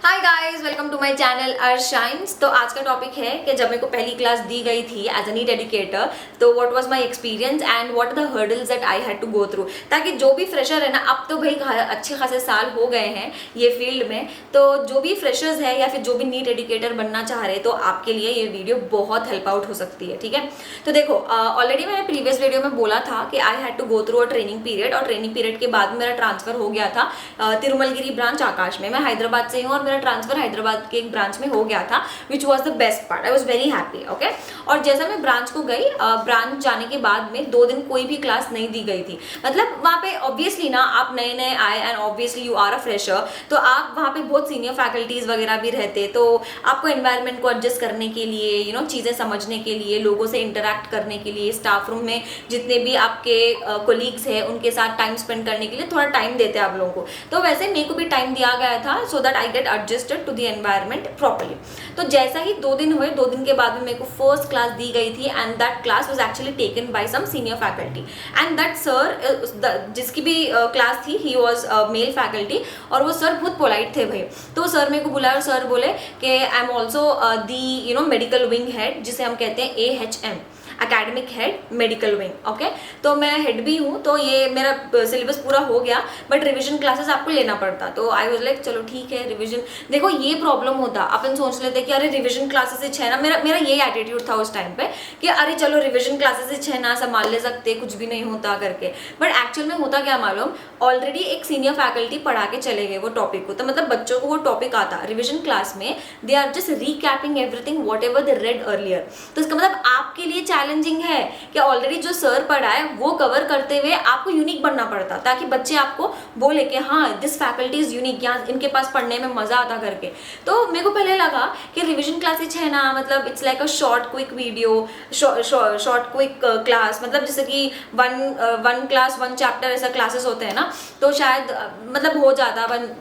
Hi guys, welcome to my channel Arsh shines. तो आज का टॉपिक है कि जब मेरे को पहली क्लास दी गई थी एज अ नीट एजुकेटर, तो what was my experience and what are the hurdles that I had to go through, ताकि जो भी फ्रेशर है ना, अब तो भाई अच्छे खासे साल हो गए हैं ये फील्ड में, तो जो भी फ्रेशर्स है या फिर जो भी नीट एजुकेटर बनना चाह रहे, तो आपके लिए ये वीडियो बहुत हेल्प आउट हो सकती है। ठीक है, तो देखो ऑलरेडी मैंने प्रीवियस वीडियो में बोला था कि I had to go through a training period, और ट्रेनिंग पीरियड के बाद मेरा ट्रांसफर हो गया था तिरुमलगिरी ब्रांच आकाश में। मैं हैदराबाद से हूँ और मेरा ट्रांसफर हैदराबाद के एक ब्रांच में हो गया था, which was the best part. I was very happy. Okay, और जैसा मैं ब्रांच को गई, ब्रांच जाने के बाद में 2 दिन कोई भी क्लास नहीं दी गई थी। मतलब वहाँ पे ऑब्वियसली ना, आप नए नए आए and obviously you are a fresher, तो आप वहाँ पे बहुत सीनियर फैकल्टीज वगैरह भी रहते, तो आपको एनवायरनमेंट को एडजस्ट करने के लिए, चीज़ें समझने के लिए, लोगों से इंटरेक्ट करने के लिए, स्टाफ रूम में जितने भी आपके कोलीग्स हैं उनके साथ टाइम स्पेंड करने के लिए थोड़ा टाइम देते हैं आप लोगों को। तो वैसे मेरे को भी टाइम दिया गया था so that I get adjusted to the environment properly. तो जैसा ही 2 दिन हुए, 2 दिन के बाद में मेरे को फर्स्ट क्लास दी गई थी and that class was actually taken by some senior faculty and that sir, जिसकी भी क्लास थी, ही वाज मेल फैकल्टी, और वो सर बहुत पोलाइट थे भाई। तो सर मेरे को बुलाया और सर बोले कि I am also the medical wing head, जिसे हम कहते हैं AHM, academic head medical wing. Okay, तो मैं हेड भी हूँ, तो ये मेरा सिलेबस पूरा हो गया, बट रिवीजन क्लासेस आपको लेना पड़ता। तो आई वाज लाइक चलो ठीक है, रिवीजन। देखो ये प्रॉब्लम होता, अपन सोच लेते कि अरे रिवीजन क्लासेस ही है ना, मेरा ये एटीट्यूड था उस टाइम पे कि अरे चलो रिवीजन क्लासेस ही है ना, संभाल ले सकते, कुछ भी नहीं होता करके। बट एक्चुअल में होता क्या मालूम, ऑलरेडी एक सीनियर फैकल्टी पढ़ा के चले गए वो टॉपिक को, तो मतलब बच्चों को वो टॉपिक आता। रिवीजन क्लास में they are just recapping everything whatever they read earlier. तो इसका मतलब आपके लिए चैलेंजिंग है कि ऑलरेडी जो सर पढ़ाए वो कवर करते हुए आपको यूनिक बनना पड़ता, ताकि बच्चे आपको बोले कि हाँ दिस फैकल्टी इज यूनिक, यहाँ इनके पास पढ़ने में मजा आता करके। तो मेरे को पहले लगा कि रिवीजन क्लासेज है ना, मतलब it's like a short quick video, short quick class, मतलब जैसे कि वन क्लास 1 चैप्टर ऐसा क्लासेस होते हैं ना, तो शायद मतलब हो जाता, अपन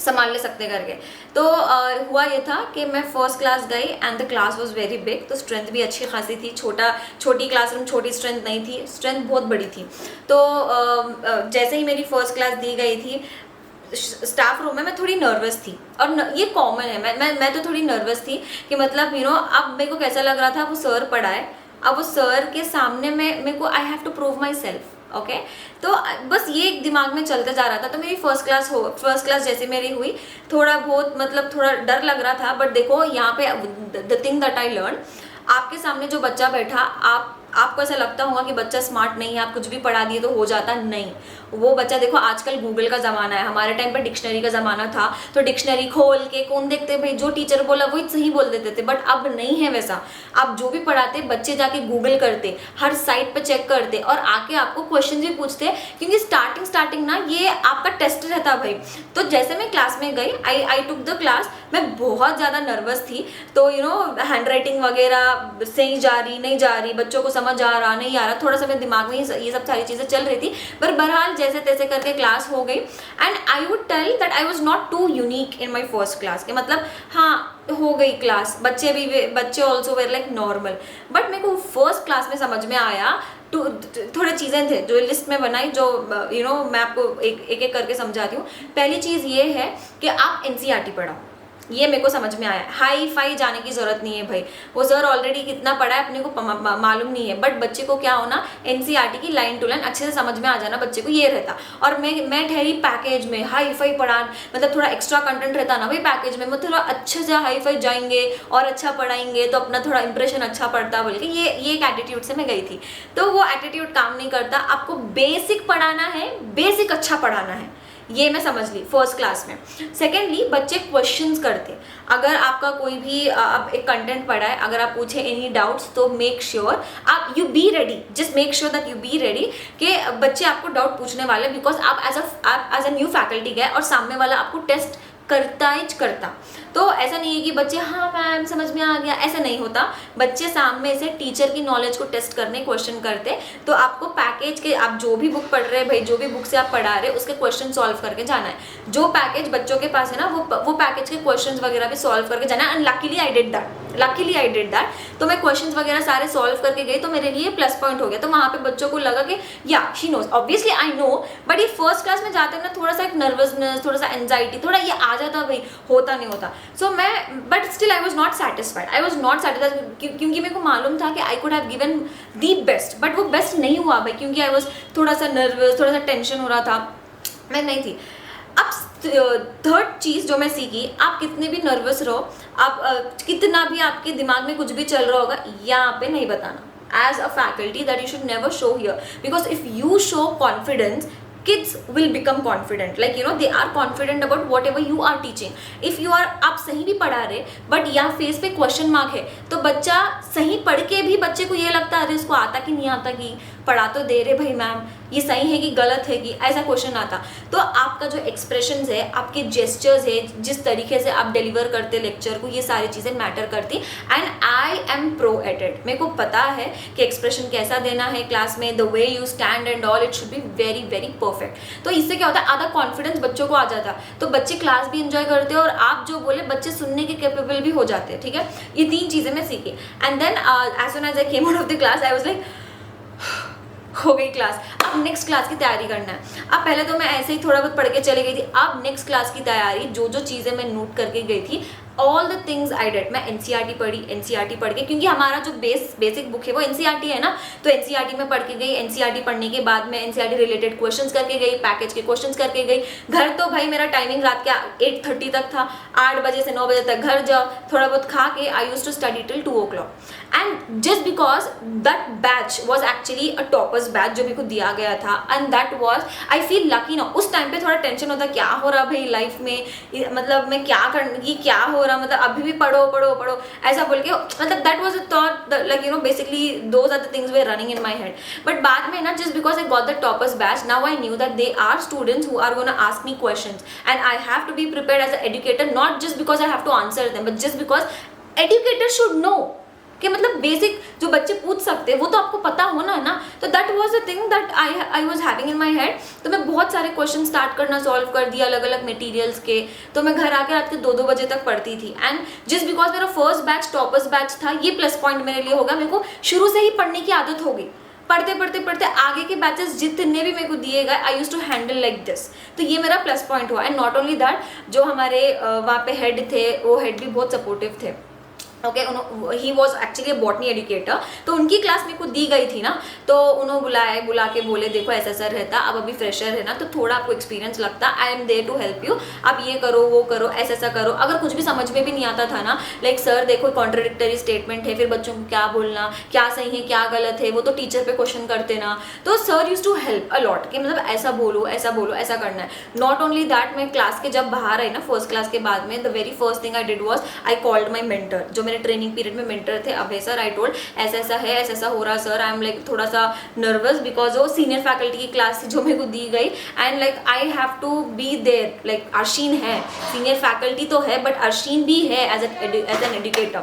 संभाल ले सकते करके। तो हुआ ये था कि मैं फर्स्ट क्लास गई and the class was very big, तो स्ट्रेंथ भी अच्छी खासी थी। छोटी क्लासरूम, छोटी स्ट्रेंथ नहीं थी, स्ट्रेंथ बहुत बड़ी थी। तो जैसे ही मेरी फर्स्ट क्लास दी गई थी, स्टाफ रूम में मैं थोड़ी नर्वस थी, और ये कॉमन है, मैं तो थोड़ी नर्वस थी कि मतलब अब मेरे को कैसा लग रहा था, वो सर पढ़ाए, अब वो सर के सामने मेरे को I have to prove myself. Okay, तो बस ये एक दिमाग में चलते जा रहा था। तो मेरी फर्स्ट क्लास जैसे मेरी हुई, थोड़ा बहुत मतलब थोड़ा डर लग रहा था, बट देखो यहाँ पे the thing that I learn, आपके सामने जो बच्चा बैठा, आपको ऐसा लगता होगा कि बच्चा स्मार्ट नहीं है, आप कुछ भी पढ़ा दिए तो हो जाता, नहीं। वो बच्चा, देखो आजकल गूगल का ज़माना है, हमारे टाइम पर डिक्शनरी का ज़माना था, तो डिक्शनरी खोल के कौन देखते भाई, जो टीचर बोला वही सही बोल देते थे। बट अब नहीं है वैसा। आप जो भी पढ़ाते, बच्चे जाके गूगल करते, हर साइट पर चेक करते, और आके आपको क्वेश्चन भी पूछते, क्योंकि स्टार्टिंग ना ये आपका टेस्ट रहता भाई। तो जैसे मैं क्लास में गई, आई टुक द क्लास, मैं बहुत ज़्यादा नर्वस थी। तो हैंड राइटिंग वगैरह सही जा रही नहीं जा रही, बच्चों को समझ आ रहा नहीं आ रहा, थोड़ा सा मेरे दिमाग में ये सब सारी चीज़ें चल रही थी। पर बहरहाल जैसे तैसे करके क्लास हो गई and I would tell that I was not too unique in my first class, के मतलब हाँ हो गई क्लास, बच्चे also were like normal. But मेरे को फर्स्ट क्लास में समझ में आया, थोड़े चीज़ें थे जो लिस्ट में बनाई, जो मैं आपको एक एक करके समझाती हूँ। पहली चीज़ ये है कि आप NCERT पढ़ाओ, ये मेरे को समझ में आया। हाई फाई जाने की जरूरत नहीं है भाई, वो सर ऑलरेडी कितना पढ़ा है अपने को मालूम नहीं है, बट बच्चे को क्या होना, NCERT की लाइन टू लाइन अच्छे से समझ में आ जाना, बच्चे को ये रहता। और मैं ठहरी पैकेज में, हाई फाई पढ़ा, मतलब थोड़ा एक्स्ट्रा कंटेंट रहता ना भाई पैकेज में, मतलब थोड़ा अच्छे से हाई फाई जाएंगे और अच्छा पढ़ाएंगे तो अपना थोड़ा इंप्रेशन अच्छा पड़ता, बोल के ये एक एटीट्यूड से मैं गई थी। तो वो एटीट्यूड काम नहीं करता, आपको बेसिक पढ़ाना है, बेसिक अच्छा पढ़ाना है, ये मैं समझ ली फर्स्ट क्लास में। सेकेंडली, बच्चे क्वेश्चंस करते, अगर आपका कोई भी आप एक कंटेंट पढ़ा है, अगर आप पूछे एनी डाउट्स, तो मेक श्योर आप you be ready, just make sure that you be ready कि बच्चे आपको डाउट पूछने वाले, बिकॉज आप एज अ न्यू फैकल्टी गए और सामने वाला आपको टेस्ट करता। तो ऐसा नहीं है कि बच्चे हाँ मैम समझ में आ गया, ऐसा नहीं होता। बच्चे सामने से टीचर की नॉलेज को टेस्ट करने क्वेश्चन करते, तो आपको पैकेज के, आप जो भी बुक पढ़ रहे हैं भाई, जो भी बुक से आप पढ़ा रहे हैं उसके क्वेश्चन सॉल्व करके जाना है। जो पैकेज बच्चों के पास है ना, वो पैकेज के क्वेश्चन वगैरह भी सॉल्व करके जाना है, and luckily I did that. Luckily I did that. तो मैं क्वेश्चंस वगैरह सारे सॉल्व करके गई, तो मेरे लिए प्लस पॉइंट हो गया। तो वहाँ पे बच्चों को लगा कि या she knows, obviously I know, but ये फर्स्ट क्लास में जाते हैं ना, थोड़ा सा एक नर्वसनेस, थोड़ा सा एंजाइटी, थोड़ा ये आ जाता भाई, होता नहीं होता। सो मैं but still I was not satisfied, I was not satisfied, क्योंकि मेरे को मालूम था कि I could have given the best, but वो बेस्ट नहीं हुआ भाई, क्योंकि आई वॉज थोड़ा सा नर्वस, थोड़ा सा टेंशन हो रहा था, मैं नहीं थी। अब थर्ड चीज़ जो मैं सीखी, आप कितने भी नर्वस रहो, आप कितना भी आपके दिमाग में कुछ भी चल रहा होगा, यहाँ पे नहीं बताना। As a faculty that you should never show fear, because if you show confidence, kids will become confident, like you know they are confident about whatever you are teaching. if you are, आप सही भी पढ़ा रहे but यहाँ face पे question mark है, तो बच्चा सही पढ़ के भी बच्चे को ये लगता है अरे इसको आता कि नहीं आता, कि पढ़ा तो दे रहे भाई मैम, ये सही है कि गलत है, कि ऐसा क्वेश्चन आता। तो आपका जो एक्सप्रेशंस है, आपके जेस्चर्स है, जिस तरीके से आप डिलीवर करते लेक्चर को, ये सारी चीज़ें मैटर करती। And I am pro at it, मेरे को पता है कि एक्सप्रेशन कैसा देना है क्लास में, the way you stand and all, it should be very very perfect. तो इससे क्या होता है, आधा कॉन्फिडेंस बच्चों को आ जाता है, तो बच्चे क्लास भी इंजॉय करते हैं और आप जो बोले बच्चे सुनने के कैपेबल भी हो जाते हैं। ठीक है, ये 3 चीज़ें मैं सीखी। And then as soon as I came out of the class, I was like हो गई क्लास, अब नेक्स्ट क्लास की तैयारी करना है। अब पहले तो मैं ऐसे ही थोड़ा बहुत पढ़ के चली गई थी, अब नेक्स्ट क्लास की तैयारी, जो जो चीज़ें मैं नोट करके गई थी, all the things I did. मैं एनसीईआरटी पढ़ी, एनसीईआरटी पढ़ के, क्योंकि हमारा जो बेसिक बुक है वो एनसीईआरटी है ना, तो एनसीईआरटी में पढ़ के गई। एनसीईआरटी पढ़ने के बाद मैं एनसीईआरटी रिलेटेड क्वेश्चंस करके गई, पैकेज के क्वेश्चंस करके गई। घर तो भाई मेरा टाइमिंग रात के 8:30 तक था, 8 बजे से 9 बजे तक घर जाओ, थोड़ा बहुत खा के I used to study till 2 o'clock। And just because that batch was actually a toppers batch जो मेरे को दिया गया था, and that was, I feel lucky ना। उस टाइम पे थोड़ा टेंशन होता, क्या हो रहा भाई लाइफ में, मतलब मैं क्या ये क्या हो रहा, मतलब अभी भी पढ़ो पढ़ो पढ़ो ऐसा बोल के, मतलब that was a thought, like you know basically those are the things we running in my head. But बाद में ना, just because I got the toppers batch, now I knew that they are students who are gonna ask me questions, and I have to be prepared as a educator, not just because I have to answer them, but just because educator should know कि मतलब basic जो बच्चे पूछ सकते हैं वो तो आपको पता होना है ना। तो that was the thing that I was having in my head. तो मैं बहुत सारे क्वेश्चन स्टार्ट करना सॉल्व कर दिया अलग अलग मटेरियल्स के। तो मैं घर आकर रात के 2-2 बजे तक पढ़ती थी। एंड जस्ट बिकॉज मेरा फर्स्ट बैच टॉपर्स बैच था, ये प्लस पॉइंट मेरे लिए होगा। मेरे को शुरू से ही पढ़ने की आदत हो गई। पढ़ते पढ़ते पढ़ते आगे के बैचेस जितने भी मेरे को दिए गए, I used to handle like this. तो ये मेरा प्लस पॉइंट हुआ। एंड नॉट ओनली दैट, जो हमारे वहाँ पे हेड थे वो हेड भी बहुत सपोर्टिव थे। Okay, he was actually botany educator. तो उनकी क्लास मेरे को दी गई थी ना, तो उन्होंने बुला के बोले देखो ऐसा ऐसा रहता, अब अभी फ्रेशर है ना तो थोड़ा आपको एक्सपीरियंस लगता, I am there to help you, आप ये करो वो करो ऐसा ऐसा करो। अगर कुछ भी समझ में भी नहीं आता था ना, लाइक सर देखो कॉन्ट्राडिक्टरी स्टेटमेंट है, फिर बच्चों को क्या बोलना, क्या सही है क्या गलत है, वो तो टीचर पे क्वेश्चन करते ना। तो sir use to help a lot कि मतलब ऐसा बोलो ऐसा करना है। नॉट ओनली दैट, मैं क्लास के जब बाहर आई ना फर्स्ट क्लास के बाद में, the very first thing I did was I called my mentor, जो मेरे ट्रेनिंग पीरियड में मेंटर थे। अभय सर, आई टोल्ड ऐसा ऐसा है, ऐसा ऐसा हो रहा सर, आई एम लाइक थोड़ा सा नर्वस बिकॉज वो सीनियर फैकल्टी की क्लास जो मेरे को दी गई, and like I have to be there. Like Arsheen है, सीनियर फैकल्टी तो है बट अर्शीन भी है एज एन एजुकेटर।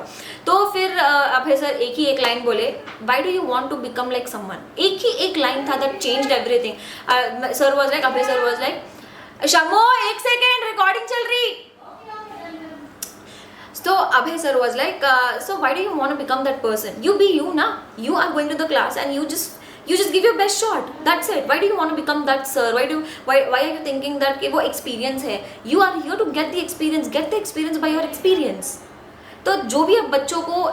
तो फिर अभय सर एक ही एक लाइन बोले, why do you want to become like someone. एक ही एक लाइन था that changed everything. Sir was like, Abhay sir was like, शमो एक सेकेंड रिकॉर्डिंग चल रही। So Abhay sir was like, so why do you want to become that person? You be you na. You are going to the class and you just give your best shot. That's it. Why do you want to become that sir? Why are you thinking that कि वो experience है? You are here to get the experience. Get the experience by your experience. तो जो भी आप बच्चों को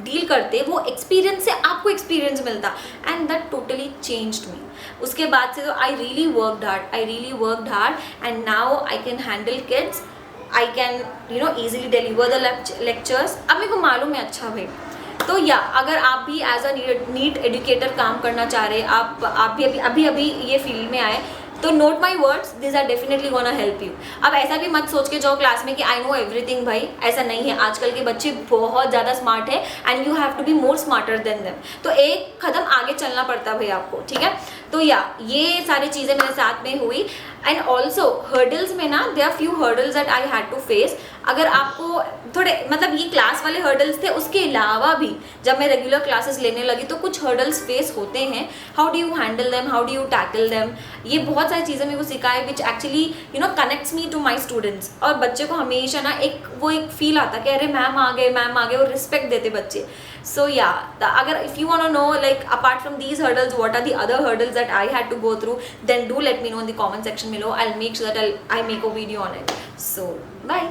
deal करते वो एक्सपीरियंस से आपको एक्सपीरियंस मिलता, and that totally changed me. उसके बाद से तो I really worked hard and now I can handle kids. I can easily deliver the lectures। अब मेरे को मालूम है अच्छा भाई। तो या अगर आप भी एज अ नीट एजुकेटर काम करना चाह रहे, आप भी अभी ये फील्ड में आए, तो note my words, this are definitely gonna help you. अब ऐसा भी मत सोच के जाओ क्लास में कि आई नो एवरीथिंग, भाई ऐसा नहीं है। आजकल के बच्चे बहुत ज़्यादा स्मार्ट है and you have to be more smarter than them. तो एक कदम आगे चलना पड़ता है भाई आपको, ठीक है। तो या ये सारी चीज़ें मेरे साथ में हुई। एंड ऑल्सो हर्डल्स में ना there are few hurdles that I had to face. अगर आपको थोड़े मतलब ये क्लास वाले हर्डल्स थे, उसके अलावा भी जब मैं रेगुलर क्लासेस लेने लगी तो कुछ हर्डल्स फेस होते हैं. How do you handle them, how do you tackle them, ये बहुत सारी चीज़ें मेरे को सिखाए which actually you know connects me to my students. और बच्चे को हमेशा ना एक फील आता कि अरे मैम आ गए, और रिस्पेक्ट देते बच्चे. So yeah, अगर if you want to know like apart from these hurdles what are the other hurdles that I had to go through, then do let me know in the comment section below. I'll make sure that I make a video on it. So bye.